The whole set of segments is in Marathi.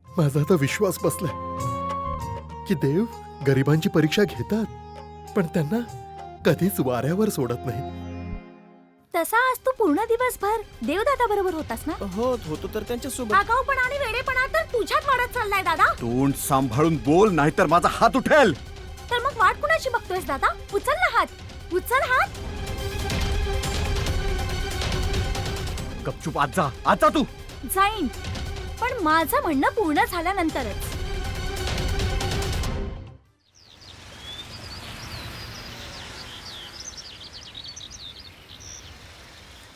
माझा आता विश्वास बसलाय की देव गरिबांची परीक्षा घेतात पण त्यांना कधीच वाऱ्यावर सोडत नाही. तसा आज तू पूर्ण दिवसभर देवदादा बरोबर होतास ना? होतो तर त्यांच्यासोबत. आगाऊपणा आणि वेडेपणा तर तुझ्यात वाढत चाललाय दादा. तोंड सांभाळून बोल, नाहीतर माझा हात उठेल. तर मग वाट कुणाची बघतोयस दादा? उचल ना हात, उचल हात. गपचूप आज जा तू. जाईन, पण माझं म्हणणं पूर्ण झाल्यानंतरच.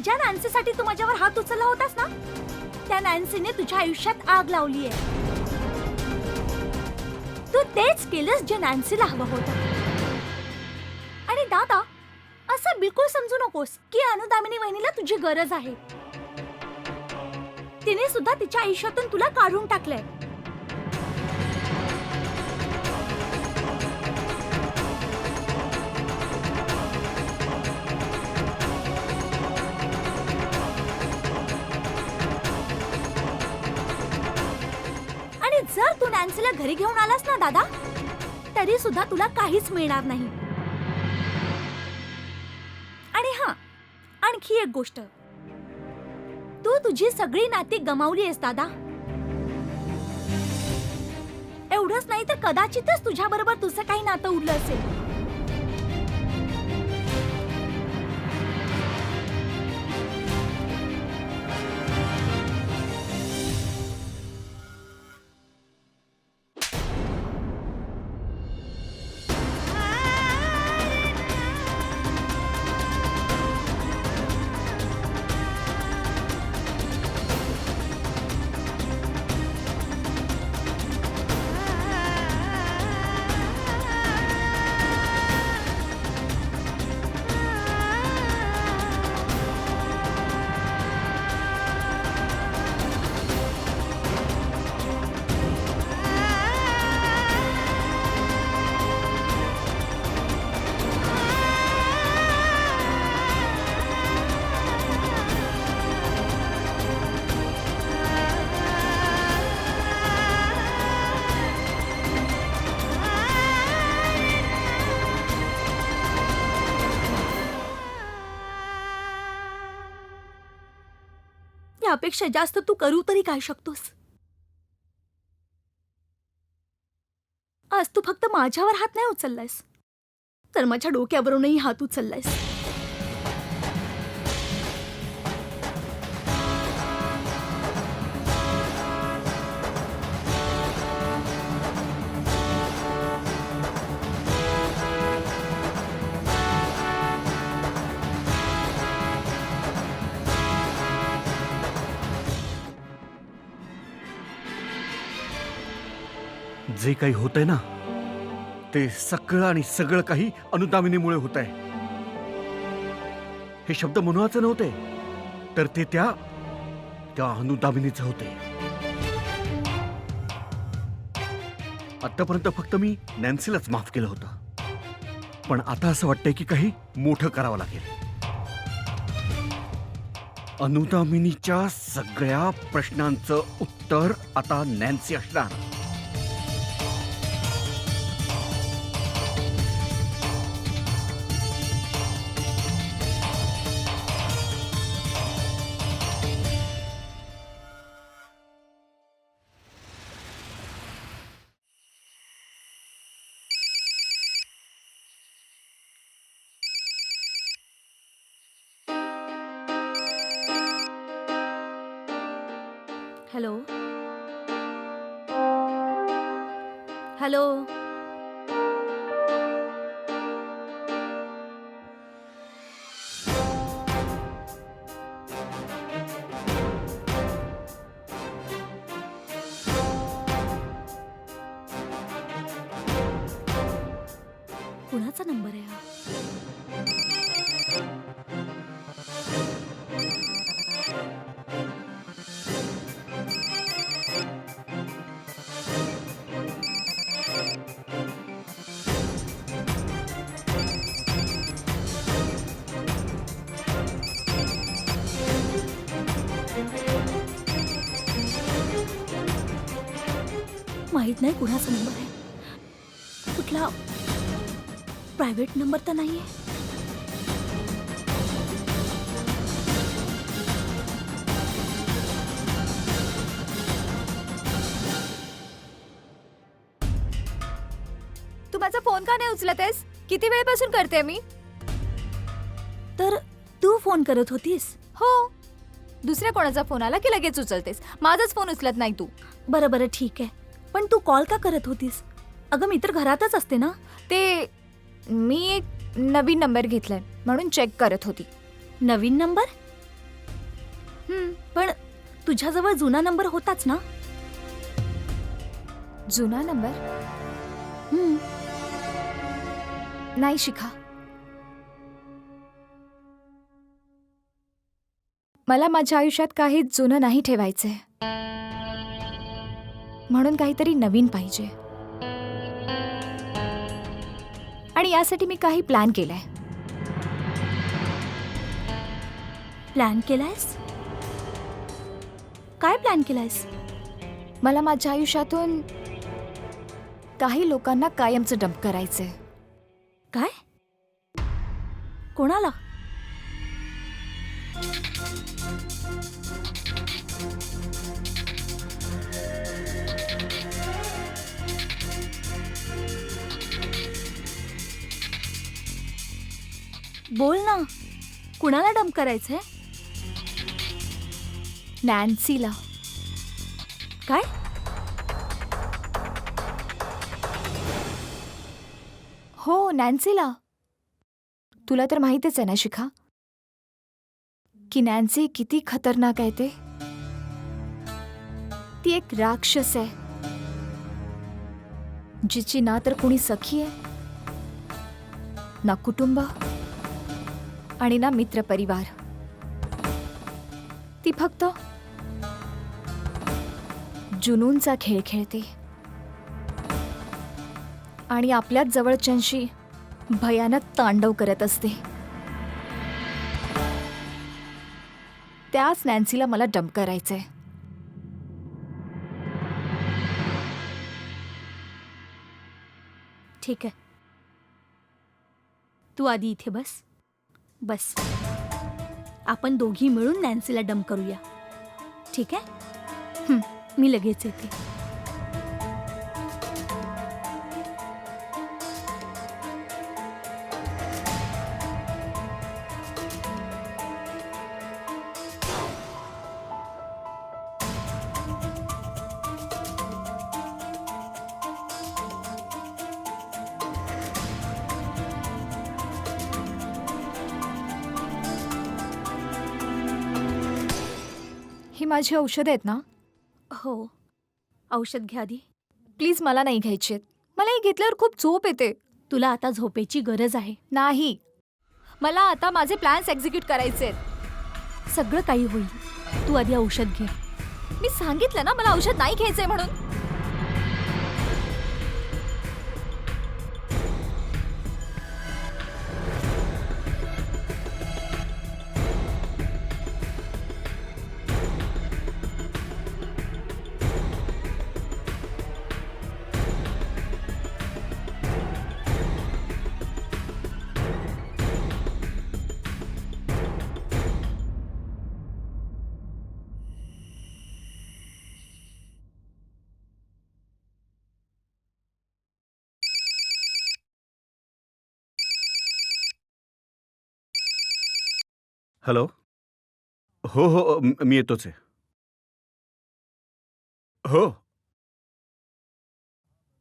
ज्या नॅन्सीसाठी तू माझ्यावर हात उचलला होतास ना, त्या नॅन्सीने तुझ्या आयुष्यात आग लावलीये. तू तेच केलंस जे नॅन्सीला हवं होतं. आणि दादा, असं बिलकुल समजू नकोस की अनुदामिनी वहिनीला तुझी गरज आहे. तिने सुद्धा तिच्या आयुष्यातून तुला काढून टाकलंय. आणि जर तू नॅन्सीला घरी घेऊन आलास ना दादा, तरी सुद्धा तुला काहीच मिळणार नाही. आणि हा, आणखी एक गोष्ट, तू तुझी सगळी नाती गमावली आहेस दादा. एवढंच नाही तर कदाचितच तुझ्या बरोबर तुझं काही नातं उरलं असेल. यापेक्षा जास्त तू करू तरी काय शकतोस? आज तू फक्त माझ्यावर हात नाही उचललायस, तर माझ्या डोक्यावरूनही हात उचललायस. जे काही होतंय ना, ते सगळं आणि सगळं काही अनुदामिनीमुळे होतंय. हे शब्द मनोहाचे नव्हते, तर ते त्या अनुदामिनीचे होते. आतापर्यंत फक्त मी नॅन्सीलाच माफ केलं होतं, पण आता असं वाटतंय की काही मोठं करावं लागेल. अनुदामिनीच्या सगळ्या प्रश्नांचं उत्तर आता नॅन्सी असणार. Hello hello. कुणाचा नंबर आहे हा? माहित नाही कुणाचा नंबर आहे. कुठला प्रायव्हेट नंबर तर नाहीये. तू माझा फोन का नाही उचलत आहेस? किती वेळपासून करते मी. तर तू फोन करत होतीस? हो, दुसऱ्या कोणाचा फोन आला की लगेच उचलतेस. माझाच फोन उचलत नाही तू. बरं बरं ठीक आहे, पण तू कॉल का करत होतीस? अगं मी तर घरातच असते ना. ते मी एक नवीन नंबर घेतलाय म्हणून चेक करत होती. नवीन नंबर? पण तुझ्याजवळ जुना नंबर होताच ना. जुना नंबर हम्म, नाही शिखा. मला माझ्या आयुष्यात काहीच जुनं नाही ठेवायचंय, म्हणून काहीतरी नवीन पाहिजे. आणि यासाठी मी काही प्लॅन केलाय. प्लॅन केलायस? काय प्लॅन केलायस? मला माझ्या आयुष्यातून काही लोकांना कायमचं डंप करायचंय. काय? कोणाला? बोल ना, कुणाला डंप करायचंय? नॅन्सीला. काय? हो, नॅन्सीला. तुला तर माहितीच आहे ना शिखा, की नॅन्सी किती खतरनाक आहे ते. ती एक राक्षस आहे, जिची ना तर कुणी सखी आहे, ना कुटुंब आणि ना मित्रपरिवार. ती फक्त जुनूनचा खेळ खेळते आणि आपल्याच जवळच्यांशी भयानक तांडव करत असते. त्याच नॅन्सीला मला डंप करायचंय. ठीक आहे, तू आधी इथे बस. बस, आपण दोघी मिळून नॅन्सीला डंप करूया. ठीक आहे? मी लगेच येते. ही माझी औषधं आहेत ना? हो, औषध घ्या आधी. प्लीज मला नाही घ्यायची आहेत. मला ही घेतल्यावर खूप झोप येते. तुला आता झोपेची गरज आहे. नाही, मला आता माझे प्लॅन्स एक्झिक्यूट करायचे आहेत. सगळं काही होईल. तू आधी औषध घे. मी सांगितलं ना मला औषध नाही घ्यायचंय म्हणून. हॅलो. हो हो, मी येतोच आहे. हो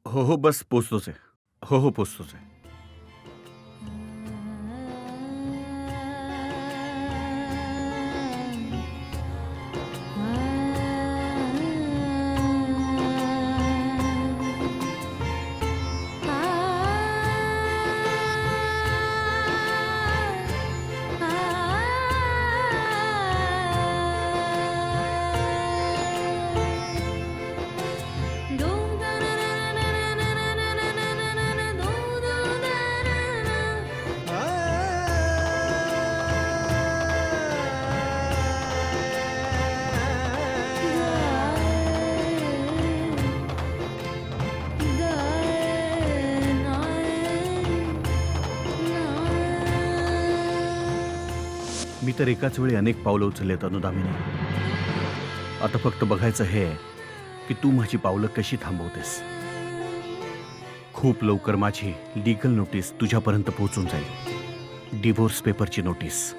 हो हो, बस पोचतोच आहे. हो हो, पोचतोच आहे. मी तर एकाच वेळी अनेक पावलं उचललेत अनुदामिनी. आता फक्त बघायचं हे आहे की तू माझी पावलं कशी थांबवतेस. खूप लवकर माझी लीगल नोटीस तुझ्यापर्यंत पोहोचून जाईल. डिव्होर्स पेपरची नोटीस.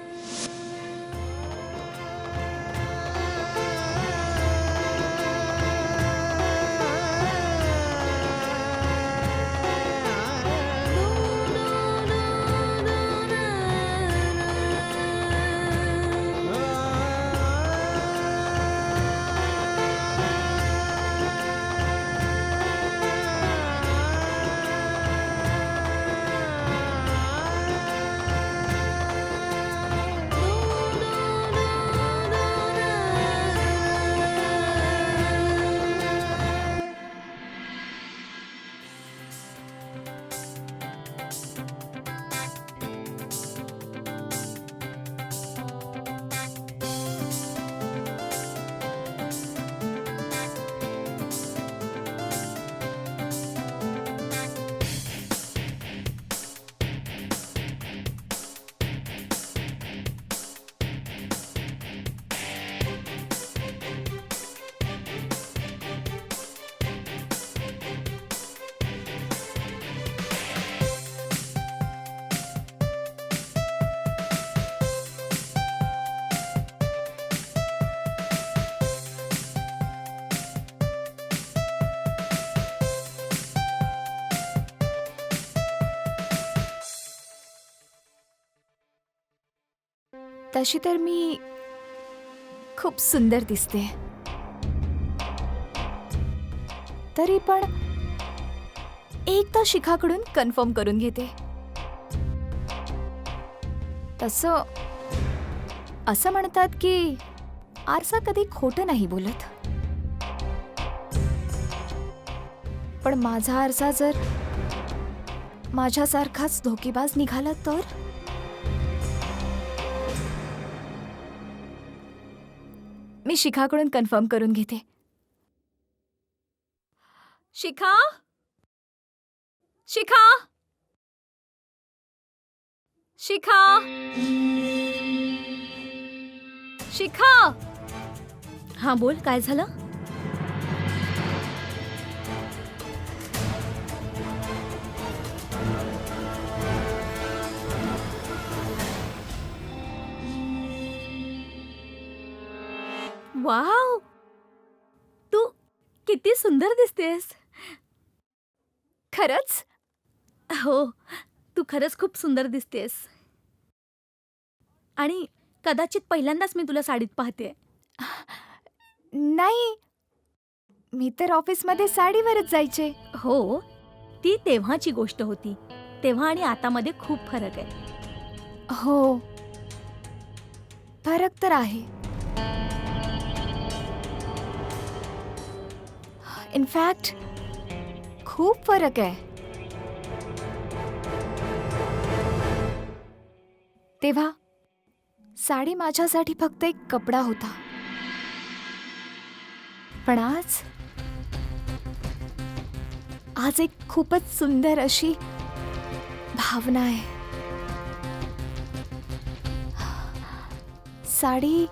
तशी तर मी खूप सुंदर दिसते, तरी पण एकदा शिखाकडून कन्फर्म करून घेते. तसं असं म्हणतात की आरसा कधी खोटं नाही बोलत. पण माझा आरसा जर माझ्यासारखाच धोकेबाज निघाला तर? मी शिखाकडून कन्फर्म करून घेते. शिखा, शिखा, शिखा, शिखा. हा बोल, काय झालं? वाव, तू किती सुंदर दिसतेस. खरंच? हो, तू खरंच खूप सुंदर दिसतेस. आणि कदाचित पहिल्यांदाच मी तुला साडीत पाहते. नाही, मी तर ऑफिसमध्ये साडीवरच जायचे. हो, ती तेव्हाची गोष्ट होती. तेव्हा आणि आतामध्ये खूप फरक आहे. हो, फरक तर आहे. इनफॅक्ट खूप फरक आहे. तेव्हा साडी माझ्यासाठी फक्त एक कपडा होता, पण आज एक खूपच सुंदर अशी भावना आहे. साडी,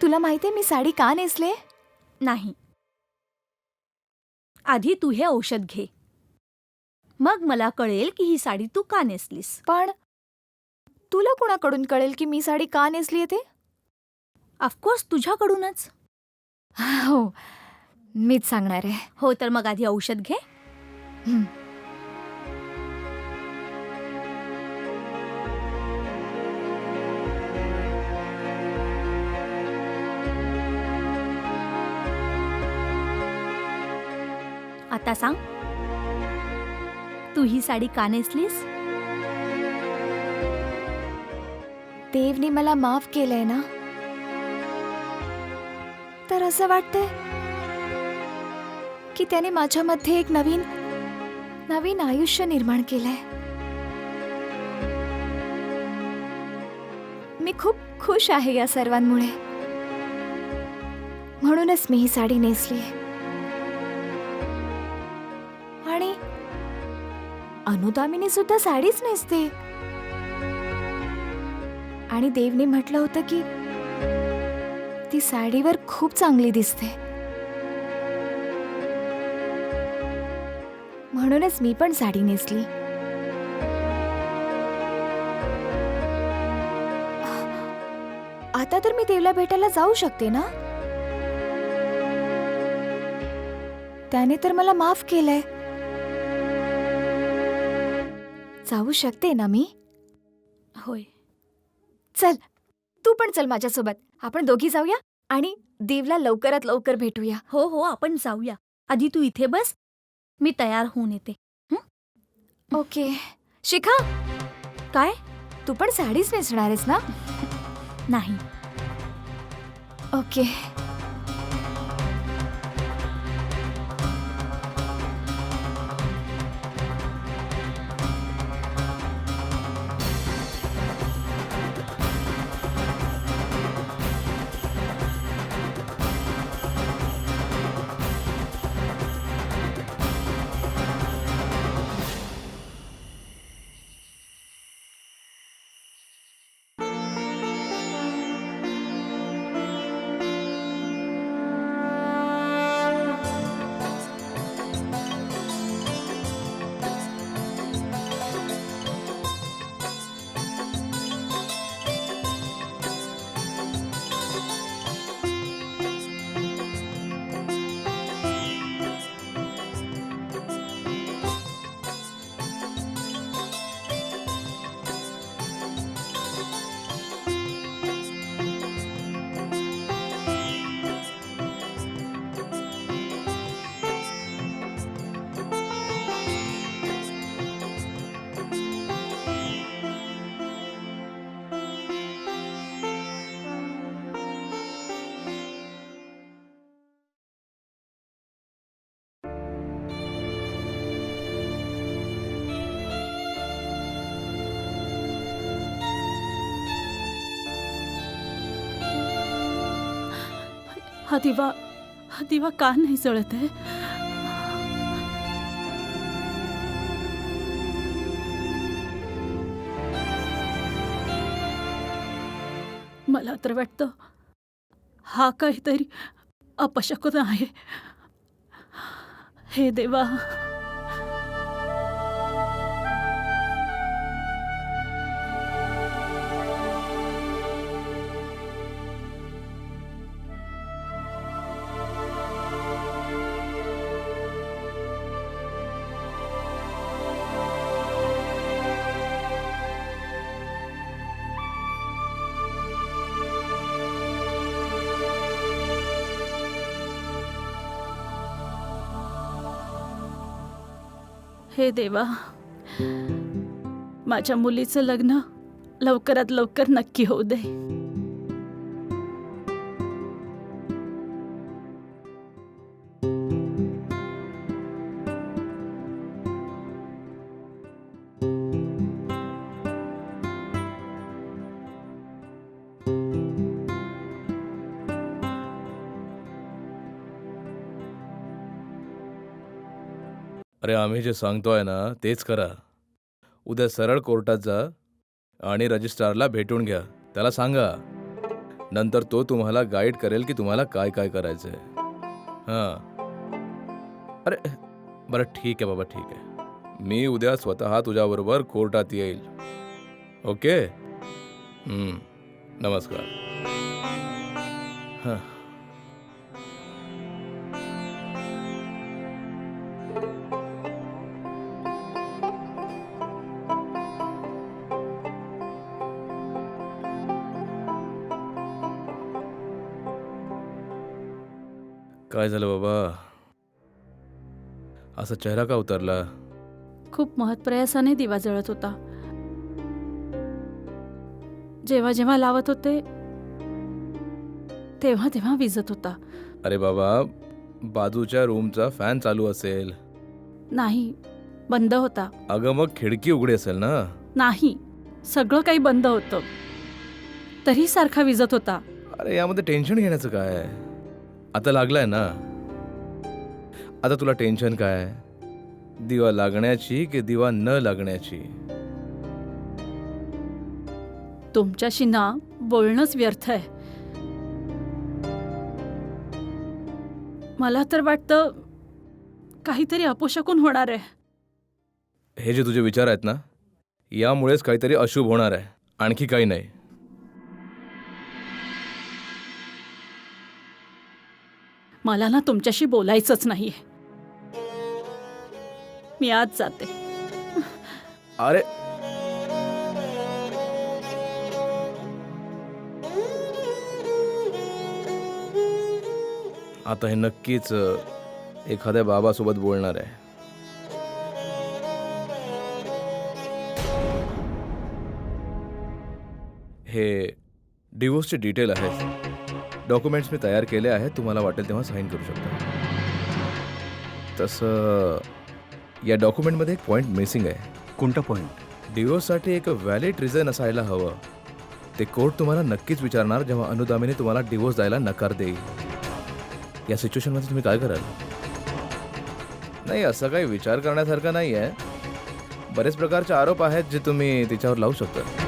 तुला माहितीये मी साडी का नेसले? नाही, आधी तू हे औषध घे, मग मला कळेल की ही साडी तू का नेसलीस. पण तुला कोणाकडून कळेल की मी साडी का नेसली ते? ऑफकोर्स तुझ्याकडूनच. हो, मीच सांगणार आहे. हो, तर मग आधी औषध घे. हं. आता सांग, तू ही साडी का नेसलीस? देवने मला माफ केलंय ना, तर असं वाटतंय की त्याने माझ्यामध्ये एक नवीन आयुष्य निर्माण केलंय. मी खूप खुश आहे या सर्वांमुळे. म्हणूनच मी ही साडी नेसली. आणि अनुदामिनी सुद्धा साडीच नेसते. आणि देवने म्हटलं होतं की ती साडीवर खूप चांगली दिसते. म्हणूनच मी पण साडी नेसली. आता तर मी देवला भेटायला जाऊ शकते ना? त्याने तर मला माफ केलंय. जाऊ शकते ना मी? होय. चल, तू पण चल माझ्यासोबत. आपण दोघी जाऊया आणि देवला लवकरात लवकर भेटूया. हो हो, आपण जाऊया. आधी तू इथे बस, मी तयार होऊन येते. ओके. शिखा, काय? तू पण साडीच नेसणार आहेस ना? नाही. ओके. हा दिवा का नाही जळत आहे? मला तर वाटतं हा काहीतरी अपशकुन आहे. हे देवा, हे देवा, माझ्या मुलीचं लग्न लवकरात लवकर नक्की होऊ दे. अरे आम्ही जे सांगतोय ना तेच करा. उद्या सरळ कोर्टात जा आणि रजिस्ट्रारला भेटून घ्या. त्याला सांगा. नंतर तो तुम्हाला गाईड करेल की तुम्हाला काय काय करायचंय. हां. अरे बरं ठीक आहे बाबा, ठीक आहे. मी उद्या स्वतः तुझ्याबरोबर कोर्टात येईल. ओके. नमस्कार. हां. काय झालं बाबा? असा चेहरा का उतरला? खूप महत्प्रयासाने दिवा जळत होता. जेव्हा जेव्हा लावत होते तेव्हा तेव्हा विझत होता. अरे बाबा, बाजूच्या रूमचा फॅन चालू असेल. नाही, बंद होता. अगं मग खिडकी उघडी असेल ना. नाही, सगळं काही बंद होतं, तरी सारखा विझत होता. अरे यामध्ये टेन्शन घेण्याचं काय? आता लागलाय ना. आता तुला टेन्शन काय? दिवा लागण्याची की दिवा न लागण्याची? तुमच्याशी ना बोलणंच व्यर्थ आहे. मला तर वाटतं काहीतरी अपशकुन होणार आहे. हे जे तुझे विचार आहेत ना, यामुळेच काहीतरी अशुभ होणार आहे, आणखी काही नाही. मला ना तुमच्याशी बोलायचंच नाहीये. मी आज जाते. अरे आता हे नक्कीच एखाद्या बाबासोबत बोलणार आहे. हे डिवोर्सचे डिटेल आहेत. डॉक्युमेंट्स मी तयार केले आहेत. तुम्हाला वाटेल तेव्हा साईन करू शकता. तसं या डॉक्युमेंटमध्ये एक पॉईंट मिसिंग आहे. कोणता पॉईंट? डिवोर्ससाठी एक व्हॅलिड रिझन असायला हवं. ते कोर्ट तुम्हाला नक्कीच विचारणार जेव्हा अनुदामिनी तुम्हाला डिवोर्स द्यायला नकार देईल. या सिच्युएशनमध्ये तुम्ही काय कराल? नाही, असं काही विचार करण्यासारखं नाही आहे. बरेच प्रकारचे आरोप आहेत जे तुम्ही तिच्यावर लावू शकता.